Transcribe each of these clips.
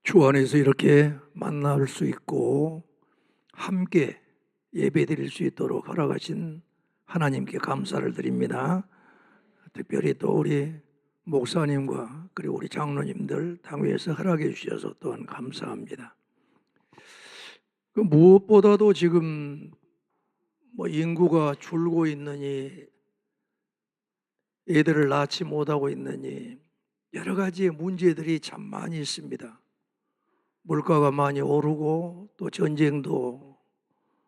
주 안에서 이렇게 만날 수 있고 함께 예배드릴 수 있도록 허락하신 하나님께 감사를 드립니다. 특별히 또 우리 목사님과 그리고 우리 장로님들 당회에서 허락해 주셔서 또한 감사합니다. 무엇보다도 지금 인구가 줄고 있느니, 애들을 낳지 못하고 있느니 여러 가지의 문제들이 참 많이 있습니다. 물가가 많이 오르고 또 전쟁도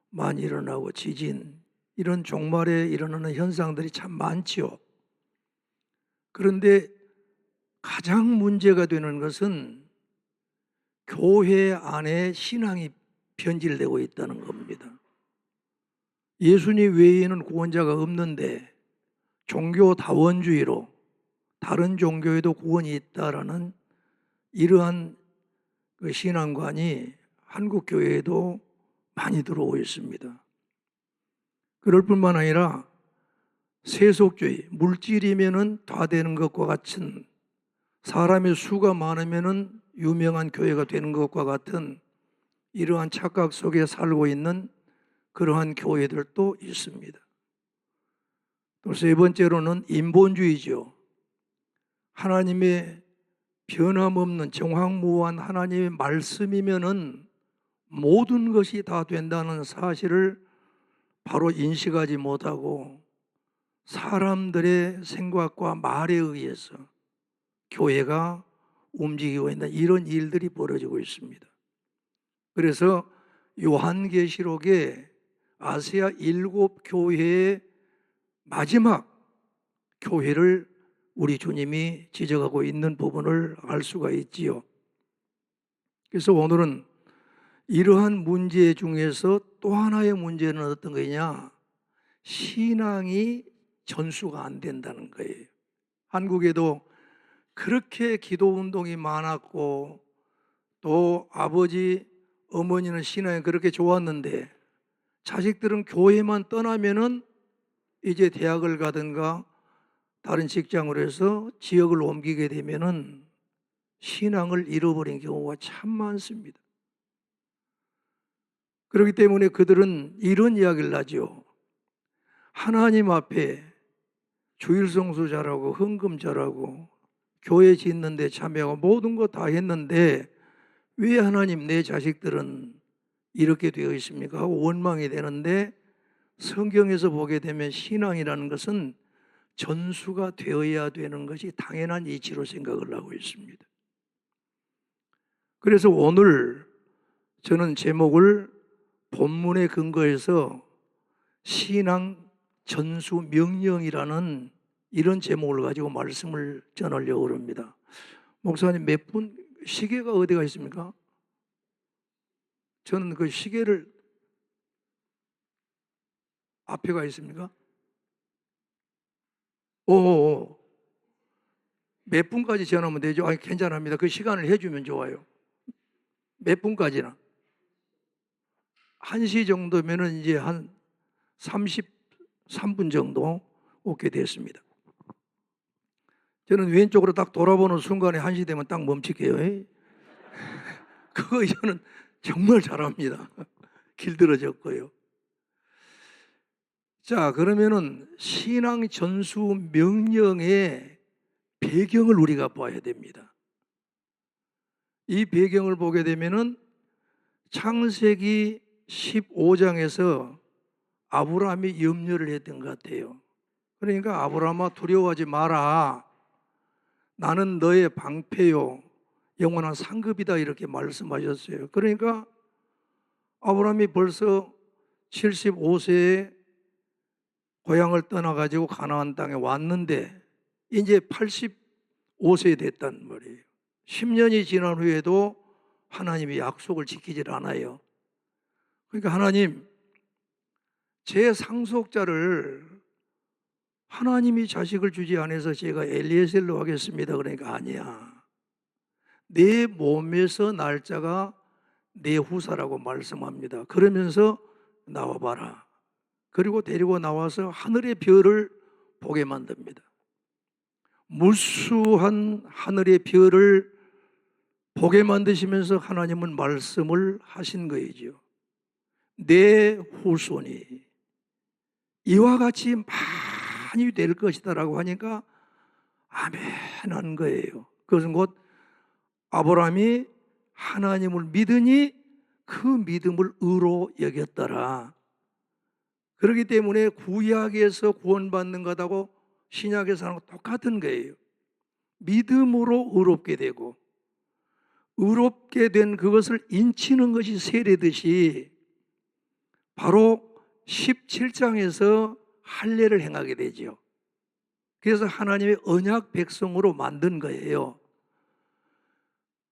많이 일어나고 지진, 이런 종말에 일어나는 현상들이 참 많지요. 그런데 가장 문제가 되는 것은 교회 안에 신앙이 변질되고 있다는 겁니다. 예수님 외에는 구원자가 없는데 종교다원주의로 다른 종교에도 구원이 있다라는 이러한 그 신앙관이 한국 교회에도 많이 들어오고 있습니다. 그럴 뿐만 아니라 세속주의, 물질이면은 다 되는 것과 같은, 사람의 수가 많으면은 유명한 교회가 되는 것과 같은 이러한 착각 속에 살고 있는 그러한 교회들도 있습니다. 또 세 번째로는 인본주의죠. 하나님의 변함없는 정황무한 하나님의 말씀이면은 모든 것이 다 된다는 사실을 바로 인식하지 못하고 사람들의 생각과 말에 의해서 교회가 움직이고 있는 이런 일들이 벌어지고 있습니다. 그래서 요한계시록에 아시아 7교회의 마지막 교회를 우리 주님이 지적하고 있는 부분을 알 수가 있지요. 그래서 오늘은 이러한 문제 중에서 또 하나의 문제는 어떤 거냐? 신앙이 전수가 안 된다는 거예요. 한국에도 그렇게 기도 운동이 많았고 또 아버지, 어머니는 신앙이 그렇게 좋았는데 자식들은 교회만 떠나면은 이제 대학을 가든가 다른 직장으로 해서 지역을 옮기게 되면은 신앙을 잃어버린 경우가 참 많습니다. 그렇기 때문에 그들은 이런 이야기를 하죠. 하나님 앞에 주일성수 잘하고 헌금 잘하고 교회 짓는 데 참여하고 모든 거 다 했는데 왜 하나님 내 자식들은 이렇게 되어 있습니까? 하고 원망이 되는데, 성경에서 보게 되면 신앙이라는 것은 전수가 되어야 되는 것이 당연한 이치로 생각을 하고 있습니다. 그래서 오늘 저는 제목을 본문에 근거해서 신앙 전수 명령이라는 이런 제목을 가지고 말씀을 전하려고 합니다. 목사님, 몇 분? 시계가 어디가 있습니까? 저는 그 시계를 앞에가 있습니까? 오, 몇 분까지 전하면 되죠? 아니, 괜찮습니다. 그 시간을 해주면 좋아요. 몇 분까지나? 1시 정도면은 이제 한 33분 정도 오게 됐습니다. 저는 왼쪽으로 딱 돌아보는 순간에 1시 되면 딱 멈출게요. 그거 저는 정말 잘합니다. 길들어졌고요. 자, 그러면은 신앙 전수 명령의 배경을 우리가 봐야 됩니다. 이 배경을 보게 되면은 창세기 15장에서 아브라함이 염려를 했던 것 같아요. 그러니까 아브라함아, 두려워하지 마라. 나는 너의 방패요, 영원한 상급이다, 이렇게 말씀하셨어요. 그러니까 아브라함이 벌써 75세에 고향을 떠나가지고 가나안 땅에 왔는데 이제 85세 됐단 말이에요. 10년이 지난 후에도 하나님이 약속을 지키질 않아요. 그러니까 하나님, 제 상속자를 하나님이 자식을 주지 않아서 제가 엘리에셀로 하겠습니다. 그러니까 아니야. 내 몸에서 날짜가 내 후사라고 말씀합니다. 그러면서 나와봐라. 그리고 데리고 나와서 하늘의 별을 보게 만듭니다. 무수한 하늘의 별을 보게 만드시면서 하나님은 말씀을 하신 거이지요. 내 후손이 이와 같이 많이 될 것이다라고 하니까 아멘 한 거예요. 그것은 곧 아브라함이 하나님을 믿으니 그 믿음을 의로 여겼더라. 그렇기 때문에 구약에서 구원받는 것하고 신약에서 똑같은 거예요. 믿음으로 의롭게 되고 의롭게 된 그것을 인치는 것이 세례듯이 바로 17장에서 할례를 행하게 되죠. 그래서 하나님의 언약 백성으로 만든 거예요.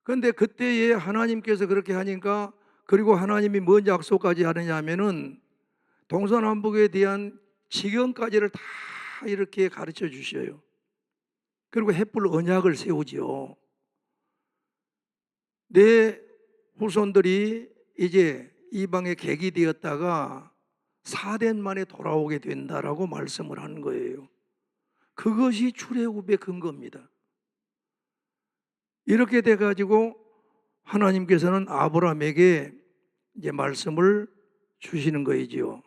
그런데 그때에 하나님께서 그렇게 하니까, 그리고 하나님이 뭔 약속까지 하느냐 하면은 동서남북에 대한 지경까지를 다 이렇게 가르쳐 주셔요. 그리고 햇불 언약을 세우지요. 내 후손들이 이제 이방에 객이 되었다가 4대 만에 돌아오게 된다라고 말씀을 하는 거예요. 그것이 출애굽의 근거입니다. 이렇게 돼 가지고 하나님께서는 아브라함에게 이제 말씀을 주시는 거이지요.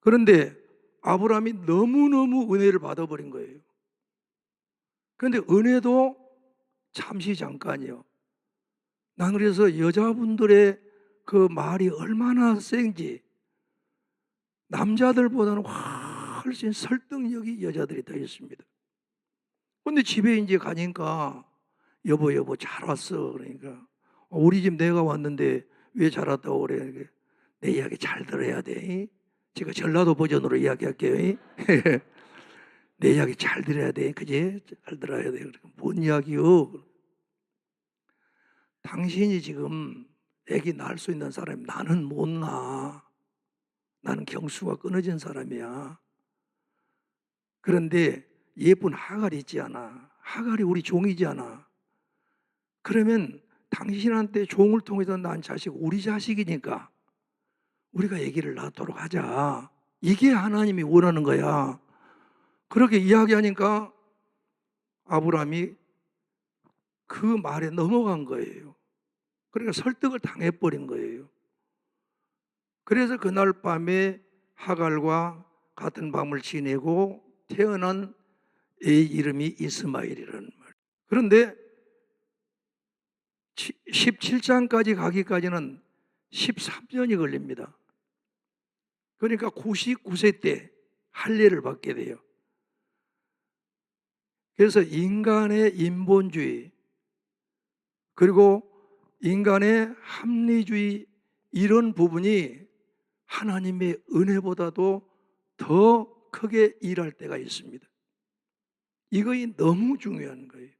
그런데 아브라함이 너무너무 은혜를 받아버린 거예요. 그런데 은혜도 잠시 잠깐이요. 난 그래서 여자분들의 그 말이 얼마나 센지 남자들보다는 훨씬 설득력이 여자들이 더 있습니다. 근데 집에 이제 가니까 여보 잘 왔어. 그러니까 우리 집 내가 왔는데 왜 잘 왔다고 그래. 내 이야기 잘 들어야 돼. 제가 전라도 버전으로 이야기할게요. 내 이야기 잘 들어야 돼. 그지? 잘 들어야 돼. 뭔 이야기요? 당신이 지금 애기 낳을 수 있는 사람이 나는 못 낳아. 나는 경수가 끊어진 사람이야. 그런데 예쁜 하갈이 있지 않아. 하갈이 우리 종이지 않아. 그러면 당신한테 종을 통해서 난 자식 우리 자식이니까 우리가 아기를 낳도록 하자. 이게 하나님이 원하는 거야. 그렇게 이야기하니까 아브라함이 그 말에 넘어간 거예요. 그러니까 설득을 당해버린 거예요. 그래서 그날 밤에 하갈과 같은 밤을 지내고 태어난 애의 이름이 이스마엘이라는 말. 그런데 17장까지 가기까지는 13년이 걸립니다. 그러니까 99세 때 할례를 받게 돼요. 그래서 인간의 인본주의 그리고 인간의 합리주의 이런 부분이 하나님의 은혜보다도 더 크게 일할 때가 있습니다. 이것이 너무 중요한 거예요.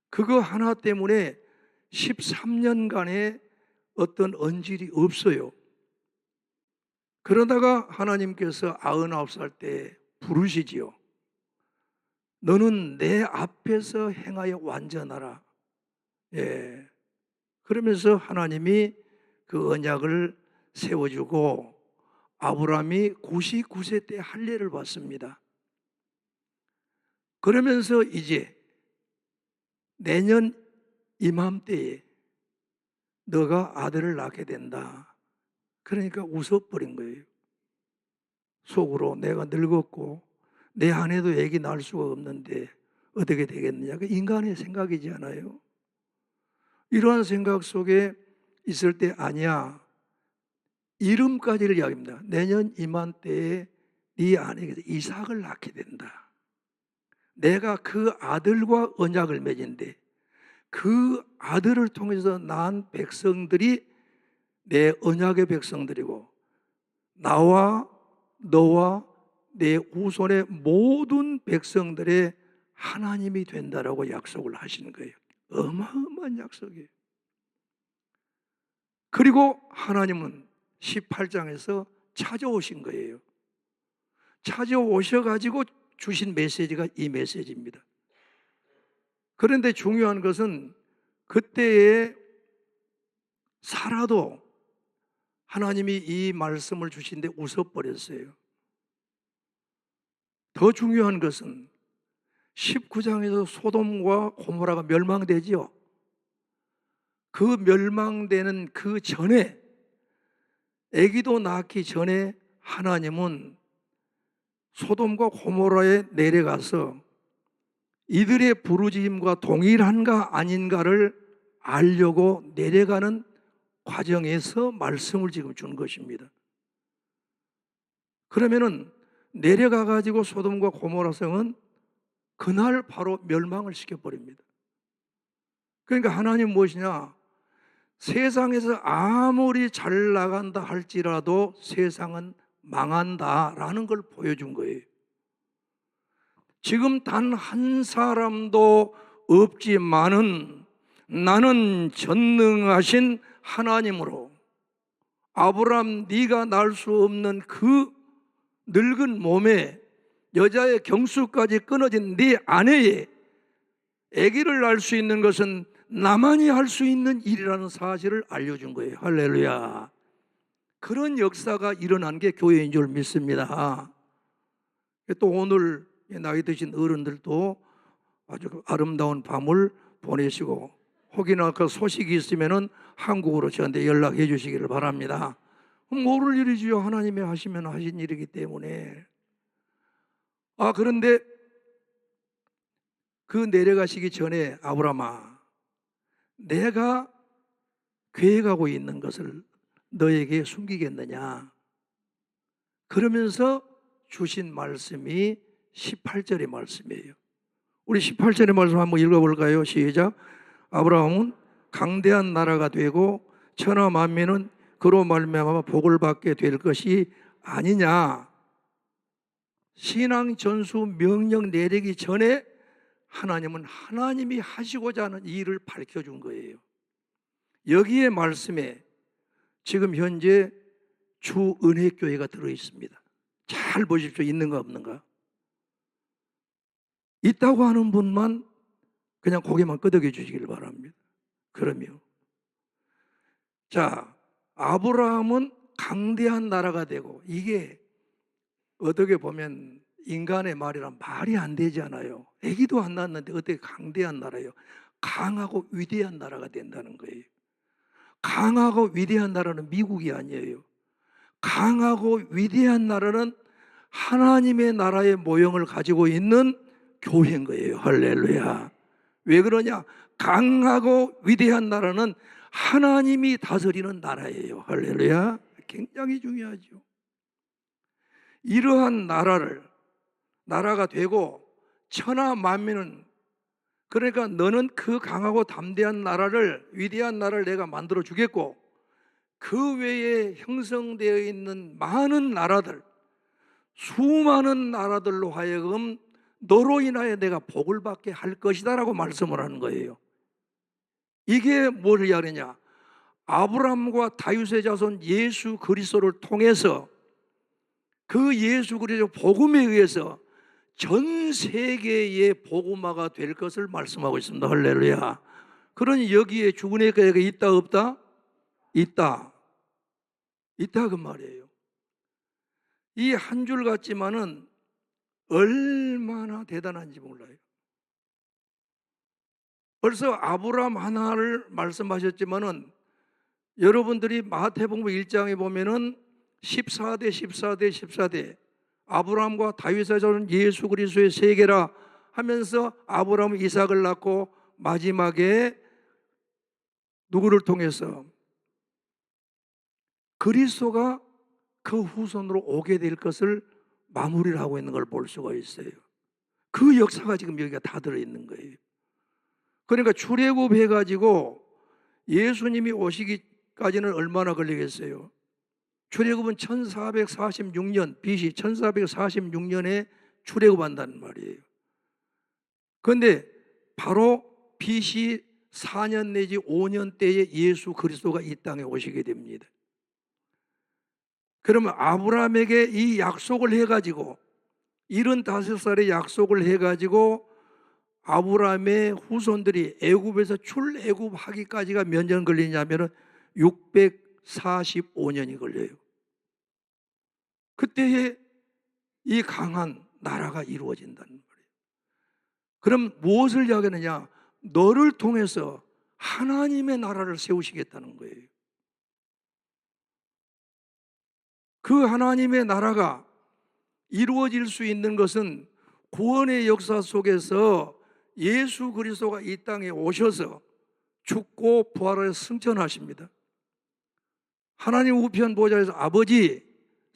그거 하나 때문에 13년간의 어떤 언질이 없어요. 그러다가 하나님께서 99살 때 부르시지요. 너는 내 앞에서 행하여 완전하라. 예. 그러면서 하나님이 그 언약을 세워주고 아브라함이 99세 때 할례를 받습니다. 그러면서 이제 내년 이맘때에 너가 아들을 낳게 된다. 그러니까 웃어버린 거예요. 속으로 내가 늙었고 내 아내도 아기 낳을 수가 없는데 어떻게 되겠느냐. 그 인간의 생각이지 않아요? 이러한 생각 속에 있을 때 아니야. 이름까지를 이야기합니다. 내년 이맘때에 네 아내에게 이삭을 낳게 된다. 내가 그 아들과 언약을 맺은데 그 아들을 통해서 낳은 백성들이 내 언약의 백성들이고 나와 너와 내 후손의 모든 백성들의 하나님이 된다라고 약속을 하시는 거예요. 어마어마한 약속이에요. 그리고 하나님은 18장에서 찾아오신 거예요. 찾아오셔가지고 주신 메시지가 이 메시지입니다. 그런데 중요한 것은 그때에 사라도 하나님이 이 말씀을 주신데 웃어버렸어요. 더 중요한 것은 19장에서 소돔과 고모라가 멸망되지요. 그 멸망되는 그 전에, 아기도 낳기 전에 하나님은 소돔과 고모라에 내려가서 이들의 부르짖음과 동일한가 아닌가를 알려고 내려가는 과정에서 말씀을 지금 준 것입니다. 그러면은 내려가 가지고 소돔과 고모라 성은 그날 바로 멸망을 시켜버립니다. 그러니까 하나님 무엇이냐? 세상에서 아무리 잘 나간다 할지라도 세상은 망한다라는 걸 보여준 거예요. 지금 단 한 사람도 없지만은 나는 전능하신 하나님으로 아브라함 네가 낳을 수 없는 그 늙은 몸에 여자의 경수까지 끊어진 네 아내의 아기를 낳을 수 있는 것은 나만이 할 수 있는 일이라는 사실을 알려준 거예요. 할렐루야. 그런 역사가 일어난 게 교회인 줄 믿습니다. 또 오늘 나이 드신 어른들도 아주 아름다운 밤을 보내시고 혹여나 그 소식이 있으면 한국으로 저한테 연락해 주시기를 바랍니다. 모를 일이지요. 하나님이 하시면 하신 일이기 때문에. 그런데 그 내려가시기 전에 아브라함아, 내가 계획하고 있는 것을 너에게 숨기겠느냐? 그러면서 주신 말씀이 18절의 말씀이에요. 우리 18절의 말씀 한번 읽어볼까요? 시작. 아브라함은 강대한 나라가 되고 천하 만민은 그로 말미암아 복을 받게 될 것이 아니냐. 신앙 전수 명령 내리기 전에 하나님은 하나님이 하시고자 하는 일을 밝혀준 거예요. 여기에 말씀에 지금 현재 주은혜교회가 들어있습니다. 잘 보십시오. 있는가 없는가? 있다고 하는 분만 그냥 고개만 끄덕여 주시길 바랍니다. 그러면 자, 아브라함은 강대한 나라가 되고, 이게 어떻게 보면 인간의 말이란 말이 안 되잖아요. 아기도 안 낳았는데 어떻게 강대한 나라예요? 강하고 위대한 나라가 된다는 거예요. 강하고 위대한 나라는 미국이 아니에요. 강하고 위대한 나라는 하나님의 나라의 모형을 가지고 있는 교회인 거예요. 할렐루야. 왜 그러냐? 강하고 위대한 나라는 하나님이 다스리는 나라예요. 할렐루야. 굉장히 중요하죠. 이러한 나라가 되고 천하 만민은, 그러니까 너는 그 강하고 담대한 나라를, 위대한 나라를 내가 만들어 주겠고, 그 외에 형성되어 있는 많은 나라들, 수많은 나라들로 하여금 너로 인하여 내가 복을 받게 할 것이다 라고 말씀을 하는 거예요. 이게 뭘 이야기하느냐? 아브라함과 다윗의 자손 예수 그리스도를 통해서, 그 예수 그리스도 복음에 의해서 전 세계의 복음화가 될 것을 말씀하고 있습니다. 할렐루야. 그러니 여기에 주군의 교회가 있다 없다? 있다. 있다 그 말이에요. 이 한 줄 같지만은 얼마나 대단한지 몰라요. 벌써 아브라함 하나를 말씀하셨지만은 여러분들이 마태복음 1장에 보면은 14대 아브라함과 다윗의 자손 예수 그리스도의 세계라 하면서 아브라함은 이삭을 낳고 마지막에 누구를 통해서 그리스도가 그 후손으로 오게 될 것을 마무리를 하고 있는 걸 볼 수가 있어요. 그 역사가 지금 여기가 다 들어있는 거예요. 그러니까 출애굽해 가지고 예수님이 오시기까지는 얼마나 걸리겠어요? 출애굽은 1446년 BC 1446년에 출애굽한다는 말이에요. 그런데 바로 BC 4년 내지 5년 때에 예수 그리스도가 이 땅에 오시게 됩니다. 그러면 아브라함에게 이 약속을 해가지고 75살에 약속을 해가지고 아브라함의 후손들이 애굽에서 출애굽하기까지가 몇 년 걸리냐면 645년이 걸려요. 그때에 이 강한 나라가 이루어진다는 말이에요. 그럼 무엇을 이야기하느냐? 너를 통해서 하나님의 나라를 세우시겠다는 거예요. 그 하나님의 나라가 이루어질 수 있는 것은 구원의 역사 속에서 예수 그리스도가 이 땅에 오셔서 죽고 부활하여 승천하십니다. 하나님 우편 보좌에서 아버지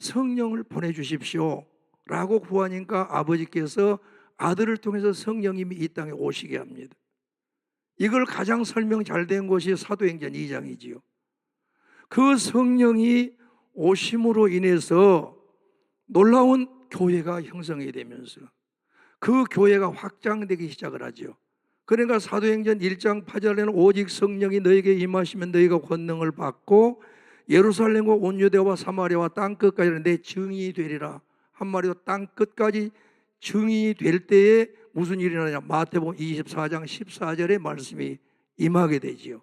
성령을 보내주십시오 라고 구하니까 아버지께서 아들을 통해서 성령님이 이 땅에 오시게 합니다. 이걸 가장 설명 잘 된 것이 사도행전 2장이지요. 그 성령이 오심으로 인해서 놀라운 교회가 형성이 되면서 그 교회가 확장되기 시작을 하죠. 그러니까 사도행전 1장 8절에는 오직 성령이 너에게 임하시면 너희가 권능을 받고 예루살렘과 온 유대와 사마리아와 땅끝까지 내 증인이 되리라. 한마디로 땅끝까지 증인이 될 때에 무슨 일이 나냐? 마태복음 24장 14절의 말씀이 임하게 되지요.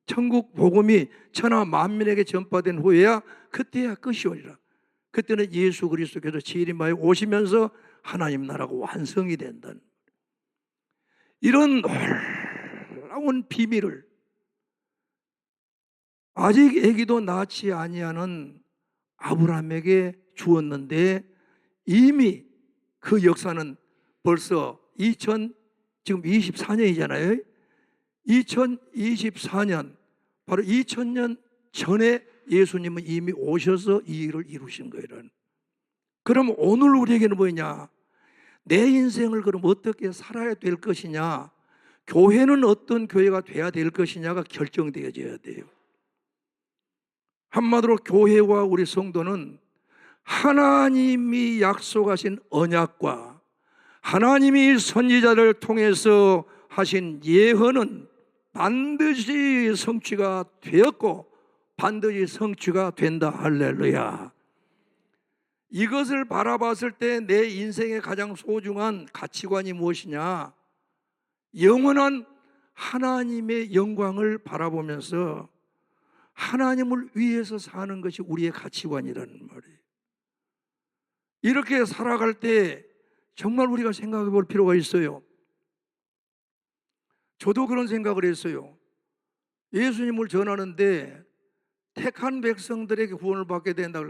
천국 복음이 천하 만민에게 전파된 후에야 그때야 끝이 오리라. 그때는 예수 그리스도께서 재림하여 오시면서 하나님 나라가 완성이 된다는 이런 놀라운 비밀을 아직 아기도 낳지 아니하는 아브라함에게 주었는데 이미 그 역사는 벌써 지금 24년이잖아요. 2024년 바로 2000년 전에 예수님은 이미 오셔서 이 일을 이루신 거예요. 그럼 오늘 우리에게는 뭐냐? 내 인생을 그럼 어떻게 살아야 될 것이냐? 교회는 어떤 교회가 돼야 될 것이냐가 결정되어져야 돼요. 한마디로 교회와 우리 성도는 하나님이 약속하신 언약과 하나님이 선지자를 통해서 하신 예언은 반드시 성취가 되었고 반드시 성취가 된다. 할렐루야. 이것을 바라봤을 때 내 인생의 가장 소중한 가치관이 무엇이냐? 영원한 하나님의 영광을 바라보면서 하나님을 위해서 사는 것이 우리의 가치관이라는 말이에요. 이렇게 살아갈 때 정말 우리가 생각해 볼 필요가 있어요. 저도 그런 생각을 했어요. 예수님을 전하는데 택한 백성들에게 구원을 받게 된다.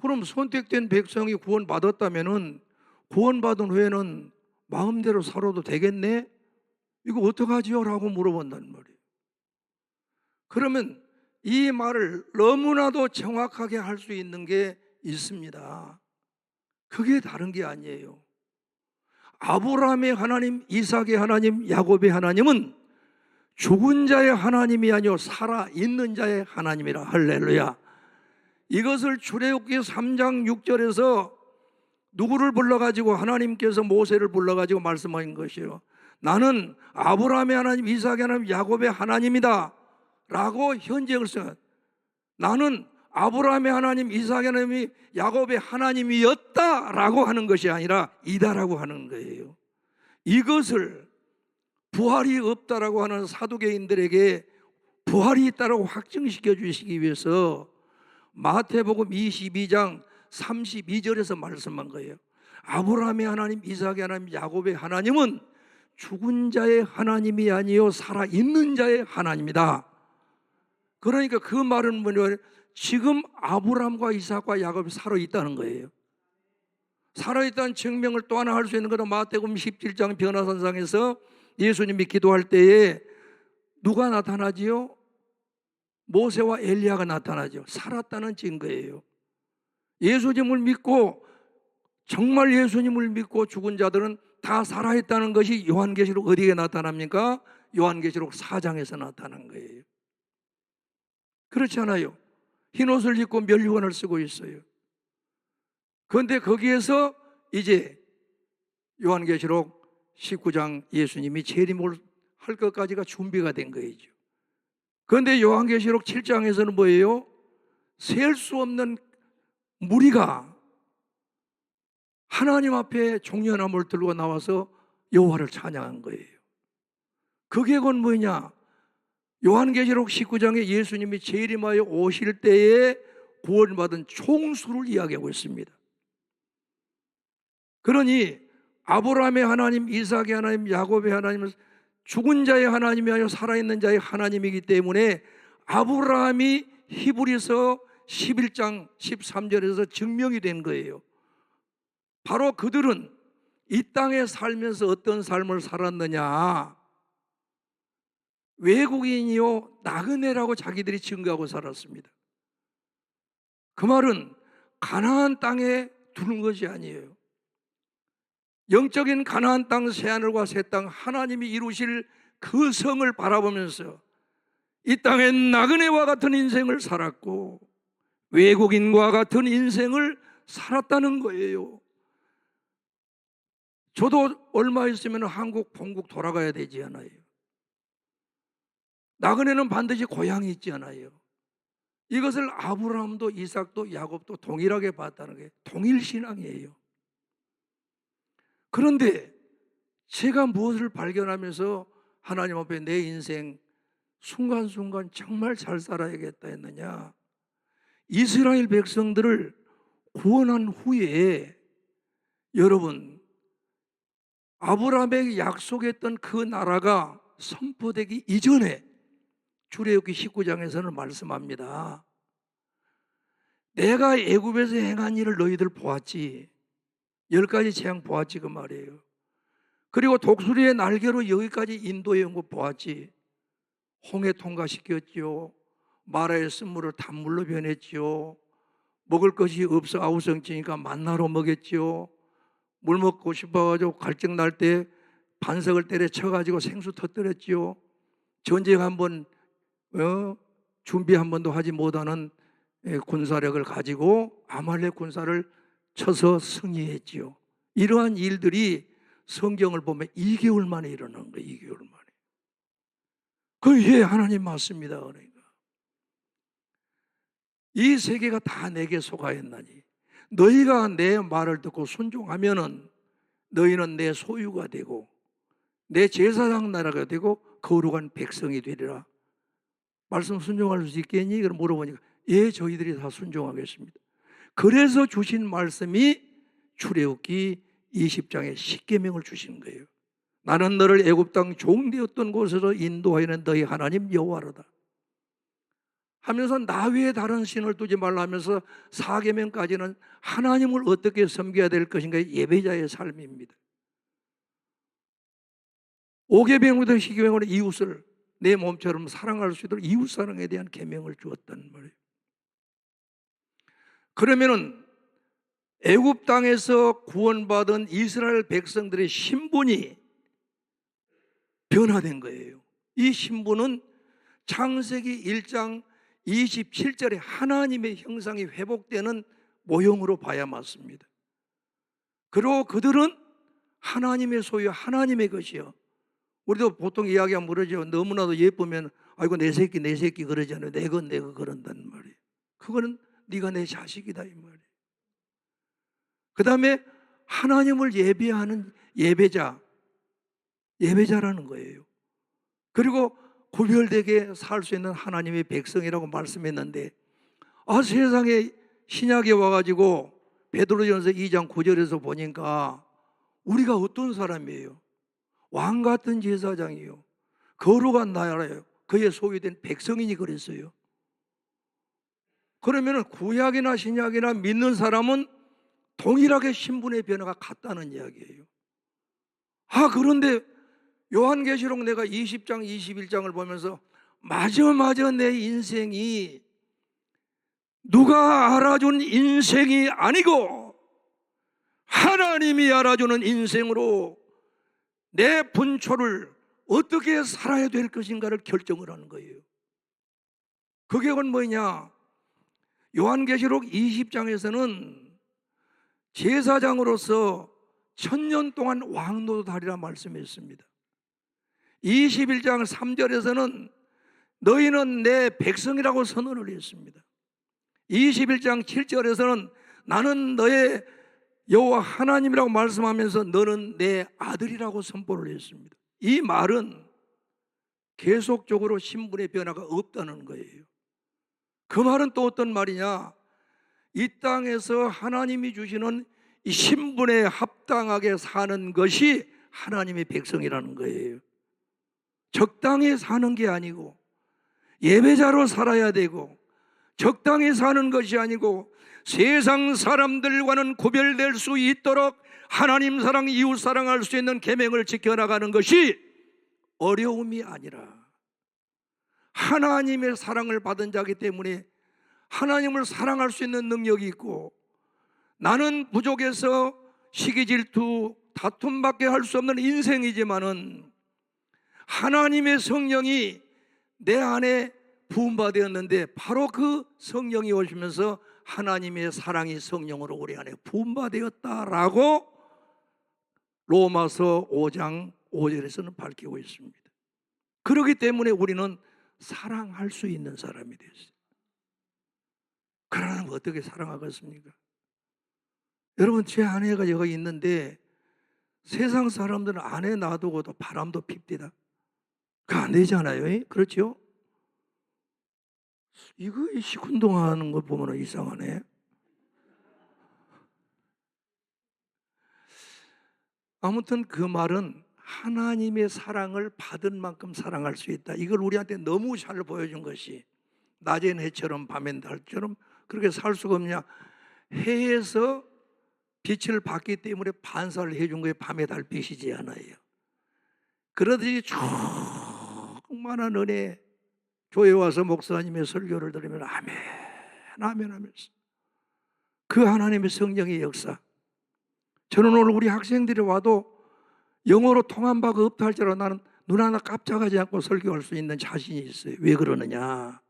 그럼 선택된 백성이 구원받았다면 구원받은 후에는 마음대로 살아도 되겠네? 이거 어떡하지요? 라고 물어본단 말이에요. 그러면 이 말을 너무나도 정확하게 할 수 있는 게 있습니다. 그게 다른 게 아니에요. 아브라함의 하나님, 이삭의 하나님, 야곱의 하나님은 죽은 자의 하나님이 아니요 살아있는 자의 하나님이라. 할렐루야. 이것을 출애굽기 3장 6절에서 누구를 불러가지고 하나님께서 모세를 불러가지고 말씀하신 것이요. 나는 아브라함의 하나님, 이삭의 하나님, 야곱의 하나님이다 라고 현재를 써. 나는 아브라함의 하나님, 이삭의 하나님이 야곱의 하나님이었다 라고 하는 것이 아니라 이다라고 하는 거예요. 이것을 부활이 없다라고 하는 사두개인들에게 부활이 있다라고 확증시켜 주시기 위해서 마태복음 22장 32절에서 말씀한 거예요. 아브라함의 하나님, 이삭의 하나님, 야곱의 하나님은 죽은 자의 하나님이 아니요 살아있는 자의 하나님이다. 그러니까 그 말은 뭐냐? 지금 아브라함과 이삭과 야곱이 살아있다는 거예요. 살아있다는 증명을 또 하나 할 수 있는 것은 마태복음 17장 변화산상에서 예수님이 기도할 때에 누가 나타나지요? 모세와 엘리야가 나타나죠. 살았다는 증거예요. 예수님을 믿고 정말 예수님을 믿고 죽은 자들은 다 살아있다는 것이 요한계시록 어디에 나타납니까? 요한계시록 4장에서 나타난 거예요. 그렇지 않아요? 흰옷을 입고 면류관을 쓰고 있어요. 그런데 거기에서 이제 요한계시록 19장 예수님이 재림을 할 것까지가 준비가 된 거죠. 그런데 요한계시록 7장에서는 뭐예요? 셀 수 없는 무리가 하나님 앞에 종려나무를 들고 나와서 여호와를 찬양한 거예요. 그게 곧 뭐냐? 요한계시록 19장에 예수님이 재림하여 오실 때에 구원받은 총수를 이야기하고 있습니다. 그러니 아브라함의 하나님, 이삭의 하나님, 야곱의 하나님은 죽은 자의 하나님이 아니라 살아있는 자의 하나님이기 때문에 아브라함이 히브리서 11장 13절에서 증명이 된 거예요. 바로 그들은 이 땅에 살면서 어떤 삶을 살았느냐, 외국인이요 나그네라고 자기들이 증거하고 살았습니다. 그 말은 가나안 땅에 두는 것이 아니에요. 영적인 가나안 땅, 새하늘과 새 땅, 하나님이 이루실 그 성을 바라보면서 이 땅에 나그네와 같은 인생을 살았고 외국인과 같은 인생을 살았다는 거예요. 저도 얼마 있으면 한국 본국 돌아가야 되지 않아요? 나그네는 반드시 고향이 있지 않아요? 이것을 아브라함도 이삭도 야곱도 동일하게 봤다는 게 동일신앙이에요. 그런데 제가 무엇을 발견하면서 하나님 앞에 내 인생 순간순간 정말 잘 살아야겠다 했느냐, 이스라엘 백성들을 구원한 후에 여러분 아브라함에게 약속했던 그 나라가 선포되기 이전에 출애굽기 19장에서는 말씀합니다. 내가 애굽에서 행한 일을 너희들 보았지. 10가지 재앙 보았지 그 말이에요. 그리고 독수리의 날개로 여기까지 인도해 온 거 보았지. 홍해 통과시켰지요. 마라의 쓴물을 단물로 변했지요. 먹을 것이 없어 아우성치니까 만나로 먹였지요. 물 먹고 싶어가지고 갈증 날 때 반석을 때려 쳐가지고 생수 터뜨렸지요. 전쟁 한번 준비 한 번도 하지 못하는 군사력을 가지고 아말렉 군사를 쳐서 승리했지요. 이러한 일들이 성경을 보면 2개월 만에 일어난 거예요. 2개월 만에. 예, 하나님 맞습니다. 그러니까 이 세계가 다 내게 속하였나니 너희가 내 말을 듣고 순종하면은 너희는 내 소유가 되고 내 제사장 나라가 되고 거룩한 백성이 되리라. 말씀 순종할 수 있겠니? 그럼 물어보니까 예, 저희들이 다 순종하겠습니다. 그래서 주신 말씀이 출애굽기 20장에 십계명을 주신 거예요. 나는 너를 애굽 땅 종되었던 곳에서 인도하여낸 너희 하나님 여호와로다 하면서 나 외에 다른 신을 두지 말라 하면서 4계명까지는 하나님을 어떻게 섬겨야 될 것인가 예배자의 삶입니다. 5계명부터 10계명으로 이웃을 내 몸처럼 사랑할 수 있도록 이웃사랑에 대한 계명을 주었단 말이에요. 그러면은 애굽 땅에서 구원받은 이스라엘 백성들의 신분이 변화된 거예요. 이 신분은 창세기 1장 27절에 하나님의 형상이 회복되는 모형으로 봐야 맞습니다. 그리고 그들은 하나님의 소유, 하나님의 것이요. 우리도 보통 이야기하면 그러죠. 너무나도 예쁘면 아이고 내 새끼 내 새끼 그러잖아요. 내 건 내가 그런단 말이에요. 그거는 네가 내 자식이다 이 말이에요. 그 다음에 하나님을 예배하는 예배자라는 거예요. 그리고 구별되게 살 수 있는 하나님의 백성이라고 말씀했는데 세상에 신약에 와가지고 베드로전서 2장 9절에서 보니까 우리가 어떤 사람이에요? 왕 같은 제사장이요, 거룩한 나라예요, 그의 소유된 백성이니 그랬어요. 그러면 구약이나 신약이나 믿는 사람은 동일하게 신분의 변화가 같다는 이야기예요. 그런데 요한계시록 내가 20장 21장을 보면서 마저 내 인생이 누가 알아준 인생이 아니고 하나님이 알아주는 인생으로 내 분초를 어떻게 살아야 될 것인가를 결정을 하는 거예요. 그게 뭐냐? 요한계시록 20장에서는 제사장으로서 1000년 동안 왕노릇하리라 말씀했습니다. 21장 3절에서는 너희는 내 백성이라고 선언을 했습니다. 21장 7절에서는 나는 너의 여호와 하나님이라고 말씀하면서 너는 내 아들이라고 선포를 했습니다. 이 말은 계속적으로 신분의 변화가 없다는 거예요. 그 말은 또 어떤 말이냐? 이 땅에서 하나님이 주시는 이 신분에 합당하게 사는 것이 하나님의 백성이라는 거예요. 적당히 사는 게 아니고 예배자로 살아야 되고, 적당히 사는 것이 아니고 세상 사람들과는 구별될 수 있도록 하나님 사랑, 이웃 사랑할 수 있는 계명을 지켜나가는 것이 어려움이 아니라 하나님의 사랑을 받은 자이기 때문에 하나님을 사랑할 수 있는 능력이 있고, 나는 부족해서 시기 질투 다툼밖에 할 수 없는 인생이지만은 하나님의 성령이 내 안에 부음받았는데 바로 그 성령이 오시면서 하나님의 사랑이 성령으로 우리 안에 부음받았다라고 로마서 5장 5절에서는 밝히고 있습니다. 그렇기 때문에 우리는 사랑할 수 있는 사람이 됐어요. 그러나 어떻게 사랑하겠습니까? 여러분, 제 아내가 여기 있는데 세상 사람들은 아내 놔두고도 바람도 핍디다. 그거 안 되잖아요. 그렇죠? 이거 시큰둥하는 거 보면 이상하네. 아무튼 그 말은 하나님의 사랑을 받은 만큼 사랑할 수 있다. 이걸 우리한테 너무 잘 보여준 것이, 낮엔 해처럼 밤엔 달처럼 그렇게 살 수가 없냐. 해에서 빛을 받기 때문에 반사를 해준 거예요. 밤에 달빛이지 않아요. 그러듯이 충만한 은혜, 교회 와서 목사님의 설교를 들으면 아멘 아멘 하면서 그 하나님의 성령의 역사. 저는 오늘 우리 학생들이 와도 영어로 통한 바가 없다 할지라도 나는 눈 하나 깜짝하지 않고 설교할 수 있는 자신이 있어요. 왜 그러느냐?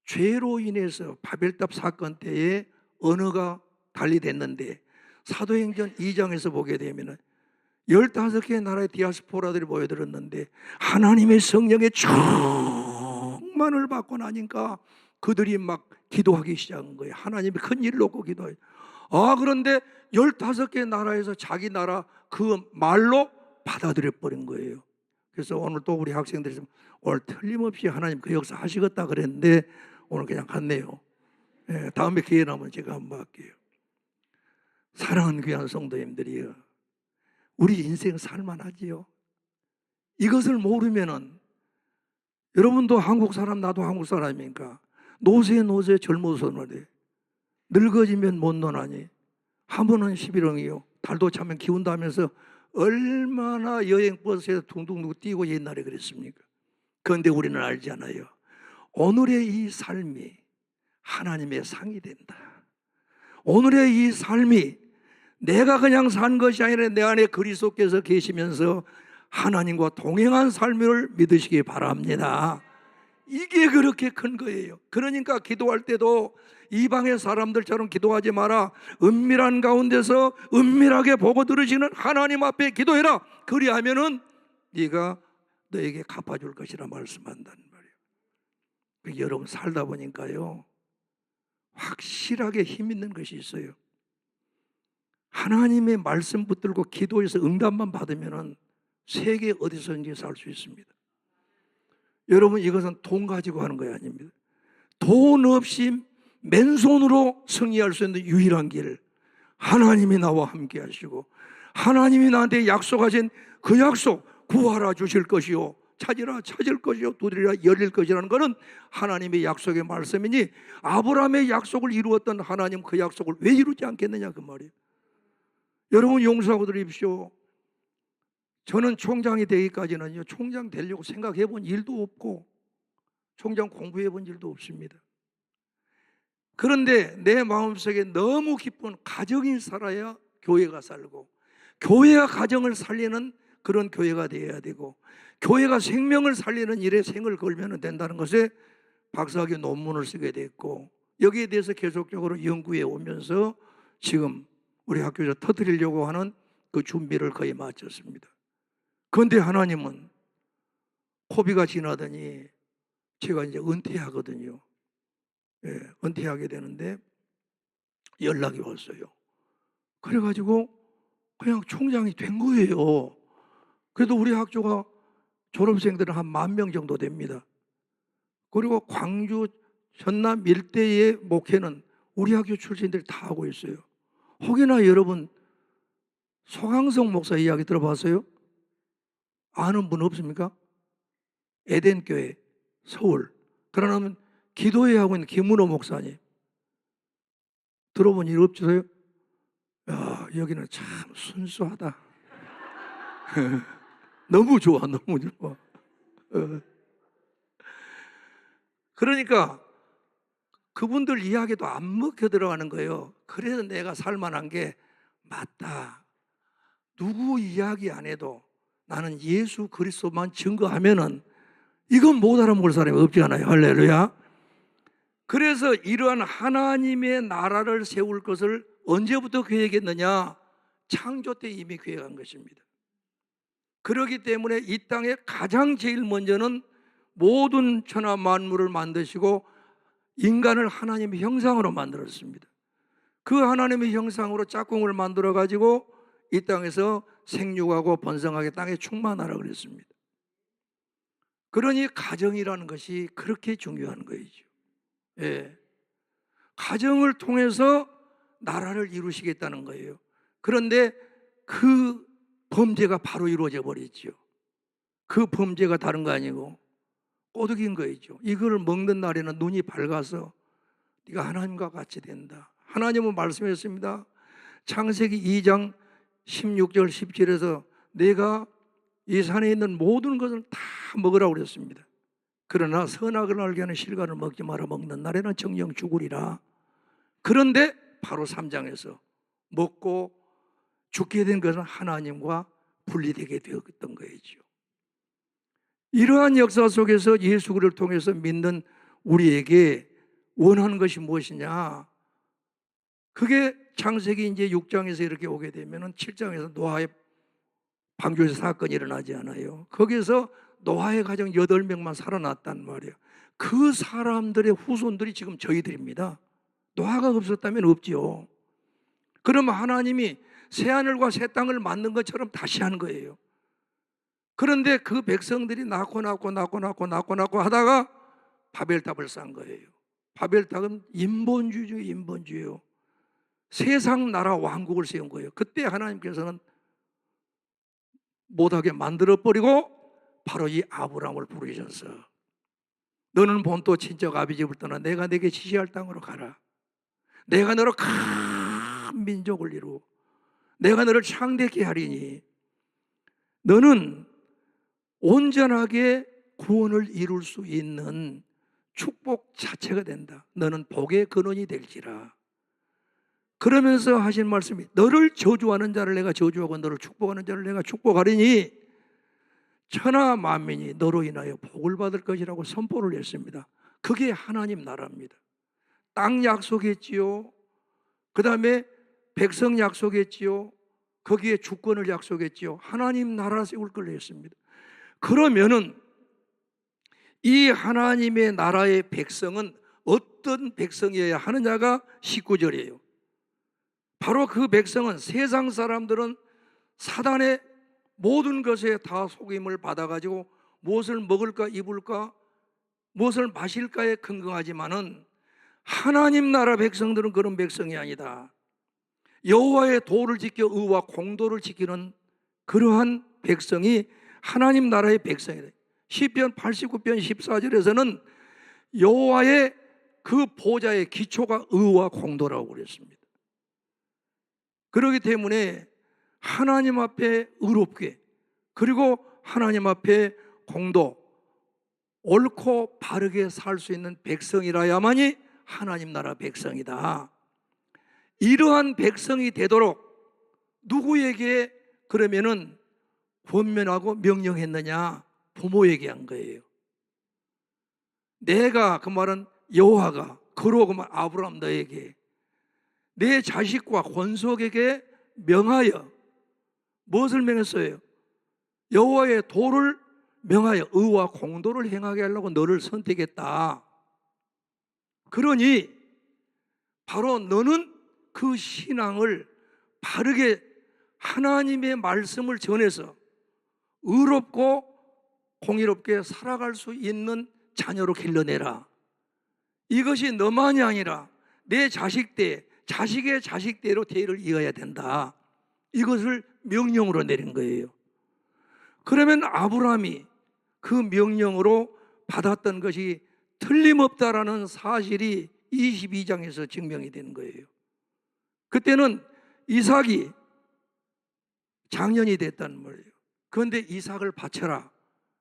죄로 인해서 바벨탑 사건 때에 언어가 달리됐는데 사도행전 2장에서 보게 되면 15개의 나라의 디아스포라들이 모여들었는데 하나님의 성령의 충만을 받고 나니까 그들이 막 기도하기 시작한 거예요. 하나님이 큰 일을 놓고 기도해요. 그런데 15개 나라에서 자기 나라 그 말로 받아들여 버린 거예요. 그래서 오늘 또 우리 학생들이 오늘 틀림없이 하나님 그 역사 하시겠다 그랬는데 오늘 그냥 갔네요. 다음에 기회 나면 제가 한번 할게요. 사랑하는 귀한 성도님들이요, 우리 인생 살만하지요. 이것을 모르면은, 여러분도 한국 사람, 나도 한국 사람이니까 노세 젊어서 노래, 늙어지면 못 노나니 하면은 11억이요 달도 차면 기운다 하면서 얼마나 여행버스에서 둥둥둥 뛰고 옛날에 그랬습니까? 그런데 우리는 알잖아요. 오늘의 이 삶이 하나님의 상이 된다. 오늘의 이 삶이 내가 그냥 산 것이 아니라 내 안에 그리스도께서 계시면서 하나님과 동행한 삶을 믿으시기 바랍니다. 이게 그렇게 큰 거예요. 그러니까 기도할 때도 이방의 사람들처럼 기도하지 마라. 은밀한 가운데서 은밀하게 보고 들으시는 하나님 앞에 기도해라. 그리하면은 네가 너에게 갚아줄 것이라 말씀한다는 말이에요. 여러분 살다 보니까요, 확실하게 힘 있는 것이 있어요. 하나님의 말씀 붙들고 기도해서 응답만 받으면은 세계 어디서든지 살 수 있습니다. 여러분, 이것은 돈 가지고 하는 거 아닙니다. 돈 없이 맨손으로 승리할 수 있는 유일한 길, 하나님이 나와 함께 하시고 하나님이 나한테 약속하신 그 약속, 구하라 주실 것이요, 찾으라 찾을 것이요, 두드리라 열릴 것이라는 것은 하나님의 약속의 말씀이니, 아브라함의 약속을 이루었던 하나님 그 약속을 왜 이루지 않겠느냐 그 말이에요. 여러분 용서하고 드립시오. 저는 총장이 되기까지는요, 총장 되려고 생각해 본 일도 없고 총장 공부해 본 일도 없습니다. 그런데 내 마음속에 너무 기쁜 가정이 살아야 교회가 살고, 교회가 가정을 살리는 그런 교회가 되어야 되고, 교회가 생명을 살리는 일에 생을 걸면 된다는 것에 박사학위 논문을 쓰게 됐고, 여기에 대해서 계속적으로 연구해 오면서 지금 우리 학교에서 터뜨리려고 하는 그 준비를 거의 마쳤습니다. 그런데 하나님은 코비가 지나더니 제가 이제 은퇴하거든요. 은퇴하게 되는데 연락이 왔어요. 그래가지고 그냥 총장이 된 거예요. 그래도 우리 학교가 졸업생들은 한 10,000명 정도 됩니다. 그리고 광주 전남 일대의 목회는 우리 학교 출신들이 다 하고 있어요. 혹여나 여러분 소강성 목사 이야기 들어봤어요? 아는 분 없습니까? 에덴교회 서울. 그러면 기도회 하고 있는 김문호 목사님 들어본 일 없으세요? 야, 여기는 참 순수하다. 너무 좋아, 너무 좋아. 그러니까 그분들 이야기도 안 먹혀 들어가는 거예요. 그래서 내가 살만한 게 맞다. 누구 이야기 안 해도 나는 예수 그리스도만 증거하면은 이건 못 알아먹을 사람이 없지 않아요. 할렐루야. 그래서 이러한 하나님의 나라를 세울 것을 언제부터 계획했느냐? 창조 때 이미 계획한 것입니다. 그렇기 때문에 이 땅에 가장 제일 먼저는 모든 천하 만물을 만드시고 인간을 하나님의 형상으로 만들었습니다. 그 하나님의 형상으로 짝꿍을 만들어 가지고 이 땅에서 생육하고 번성하게 땅에 충만하라 그랬습니다. 그러니 가정이라는 것이 그렇게 중요한 거이죠. 예. 가정을 통해서 나라를 이루시겠다는 거예요. 그런데 그 범죄가 바로 이루어져 버렸죠. 그 범죄가 다른 거 아니고 꼬드긴 거이죠. 이걸 먹는 날에는 눈이 밝아서 네가 하나님과 같이 된다. 하나님은 말씀했습니다. 창세기 2장 16절 17에서 내가 이 산에 있는 모든 것을 다 먹으라고 그랬습니다. 그러나 선악을 알게 하는 실과를 먹지 마라. 먹는 날에는 정령 죽으리라. 그런데 바로 3장에서 먹고 죽게 된 것은 하나님과 분리되게 되었던 거죠. 이러한 역사 속에서 예수 그리스도를 통해서 믿는 우리에게 원하는 것이 무엇이냐? 그게 창세기 이제 6장에서 이렇게 오게 되면은 7장에서 노아의 방주에서 사건이 일어나지 않아요. 거기서 노아의 가정 8명만 살아났단 말이에요. 그 사람들의 후손들이 지금 저희들입니다. 노아가 없었다면 없지요. 그러면 하나님이 새하늘과 새 땅을 만든 것처럼 다시 하는 거예요. 그런데 그 백성들이 낳고 하다가 바벨탑을 쌓은 거예요. 바벨탑은 인본주의죠, 인본주의요. 세상 나라 왕국을 세운 거예요. 그때 하나님께서는 못하게 만들어버리고 바로 이 아브라함을 부르셔서 너는 본토 친척 아비집을 떠나 내가 네게 지시할 땅으로 가라. 내가 너로 큰 민족을 이루고 내가 너를 창대케 하리니 너는 온전하게 구원을 이룰 수 있는 축복 자체가 된다. 너는 복의 근원이 될지라. 그러면서 하신 말씀이 너를 저주하는 자를 내가 저주하고 너를 축복하는 자를 내가 축복하리니 천하 만민이 너로 인하여 복을 받을 것이라고 선포를 했습니다. 그게 하나님 나라입니다. 땅 약속했지요. 그 다음에 백성 약속했지요. 거기에 주권을 약속했지요. 하나님 나라 세울 걸 했습니다. 그러면은 이 하나님의 나라의 백성은 어떤 백성이어야 하느냐가 19절이에요. 바로 그 백성은 세상 사람들은 사단의 모든 것에 다 속임을 받아가지고 무엇을 먹을까 입을까 무엇을 마실까에 긍긍하지만은 하나님 나라 백성들은 그런 백성이 아니다. 여호와의 도를 지켜 의와 공도를 지키는 그러한 백성이 하나님 나라의 백성이다. 시편 89편 14절에서는 여호와의 그 보좌의 기초가 의와 공도라고 그랬습니다. 그렇기 때문에 하나님 앞에 의롭게 그리고 하나님 앞에 공도 옳고 바르게 살 수 있는 백성이라야만이 하나님 나라 백성이다. 이러한 백성이 되도록 누구에게 그러면은 권면하고 명령했느냐? 부모에게 한 거예요. 내가 그 말은 여호와가 그러고 말 아브라함 너에게 내 자식과 권속에게 명하여 무엇을 명했어요? 여호와의 도를 명하여 의와 공도를 행하게 하려고 너를 선택했다. 그러니 바로 너는 그 신앙을 바르게 하나님의 말씀을 전해서 의롭고 공의롭게 살아갈 수 있는 자녀로 길러내라. 이것이 너만이 아니라 내 자식 때 자식의 자식대로 대를 이어야 된다. 이것을 명령으로 내린 거예요. 그러면 아브라함이 그 명령으로 받았던 것이 틀림없다라는 사실이 22장에서 증명이 되는 거예요. 그때는 이삭이 장년이 됐단 말이에요. 그런데 이삭을 바쳐라.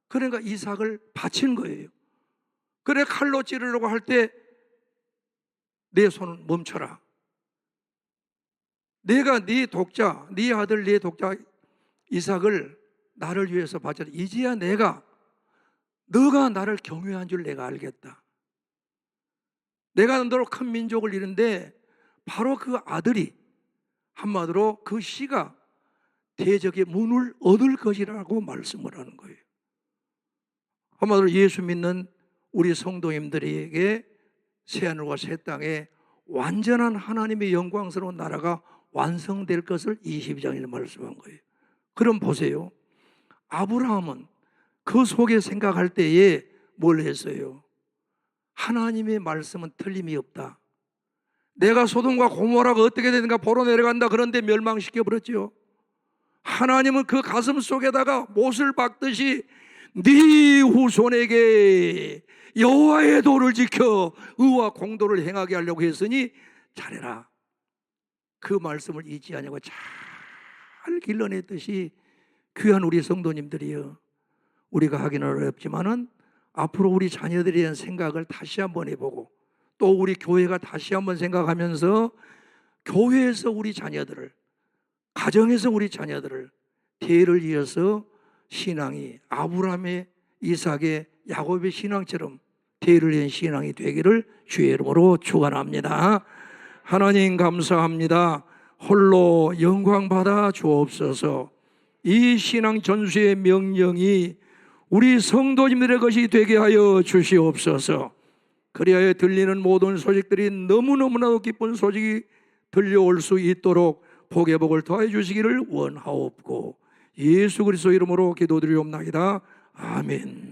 그러니까 이삭을 바친 거예요. 그래 칼로 찌르려고 할 때 내 손을 멈춰라. 내가 네 독자, 네 아들, 네 독자 이삭을 나를 위해서 바쳐라. 이제야 너가 나를 경외한 줄 내가 알겠다. 내가 너로 큰 민족을 이룬데 바로 그 아들이 한마디로 그 씨가 대적의 문을 얻을 것이라고 말씀을 하는 거예요. 한마디로 예수 믿는 우리 성도님들에게 새하늘과 새 땅에 완전한 하나님의 영광스러운 나라가 완성될 것을 22장에 말씀한 거예요. 그럼 보세요. 아브라함은 그 속에 생각할 때에 뭘 했어요? 하나님의 말씀은 틀림이 없다. 내가 소돔과 고모라가 어떻게 되는가 보러 내려간다. 그런데 멸망시켜버렸죠. 하나님은 그 가슴 속에다가 못을 박듯이 네 후손에게 여호와의 도를 지켜 의와 공도를 행하게 하려고 했으니 잘해라. 그 말씀을 잊지 아니하고 잘 길러냈듯이 귀한 우리 성도님들이여, 우리가 하기는 어렵지만은 앞으로 우리 자녀들에 대한 생각을 다시 한번 해보고 또 우리 교회가 다시 한번 생각하면서 교회에서 우리 자녀들을, 가정에서 우리 자녀들을 대를 이어서 신앙이 아브라함의, 이삭의, 야곱의 신앙처럼 대를 이은 신앙이 되기를 주의 이름으로 축원합니다. 하나님 감사합니다. 홀로 영광 받아 주옵소서. 이 신앙 전수의 명령이 우리 성도님들의 것이 되게 하여 주시옵소서. 그리하여 들리는 모든 소식들이 너무너무나도 기쁜 소식이 들려올 수 있도록 복의 복을 더해 주시기를 원하옵고 예수 그리스도 이름으로 기도드리옵나이다. 아멘.